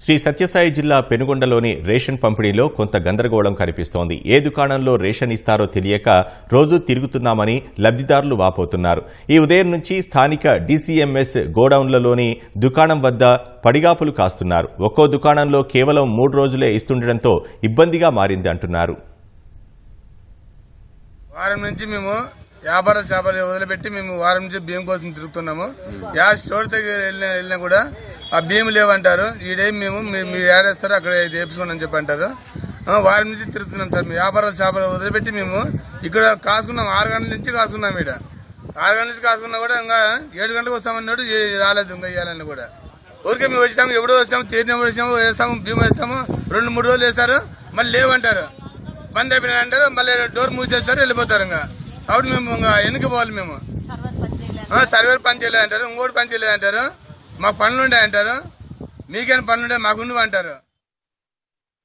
శ్రీ సత్యసాయి జిల్లా పెనుగొండలోని రేషన్ పంపిణీలో కొంత గందరగోళం కనిపిస్తోంది. ఏ దుకాణంలో రేషన్ ఇస్తారో తెలియక రోజూ తిరుగుతున్నామని లబ్ధిదారులు వాపోతున్నారు. ఈ ఉదయం నుంచి స్థానిక డీసీఎంఎస్ గోడౌన్లలోని దుకాణం వద్ద పడిగాపులు కాస్తున్నారు. ఒక్కో దుకాణంలో కేవలం 3 రోజులే ఇస్తుండటంతో ఇబ్బందిగా మారింది అంటున్నారు. వారం నుంచి మేము వ్యాపార చేపలు వదిలిపెట్టి మేము వారం నుంచి బియ్యం కోసం తిరుగుతున్నాము. స్టోర్ దగ్గర వెళ్ళినా కూడా ఆ బియ్యం లేవంటారు. ఈడేం మేము మీరు ఏడేస్తారో అక్కడ చేపించుకోండి అని చెప్పి అంటారు. వారం నుంచి తిరుగుతున్నాం సార్. వ్యాపార చేపలు వదిలిపెట్టి మేము ఇక్కడ కాసుకున్నాం. 6 గంటల నుంచి కాసుకున్నాం. ఇక్కడ 6 గంటల నుంచి కాసుకున్నా కూడా ఇంకా 7 గంటలకు వస్తామన్నాడు, రాలేదు. ఇంకా ఇవ్వాలని కూడా ఊరికే మేము వచ్చినాము. ఎప్పుడో వచ్చాము, తీరినప్పుడు వచ్చాము, వేస్తాము, బియ్యం వేస్తాము. 2-3 రోజులు వేస్తారు, మళ్ళీ లేవంటారు. బంద్ అయిపోయినా అంటారు, మళ్ళీ డోర్ మూసేస్తారు, వెళ్ళిపోతారు. ఇంకా కాబట్టి మేము ఇంకా వెనక్కి పోవాలి. మేము సర్వేర్ పని చేయలేదు అంటారు, ఇంకోటి పని చేయలేదు అంటారు. మాకు పనులు ఉండే అంటారు. మీకేమైనా పనులు ఉండే మాకు ఉండవు అంటారు.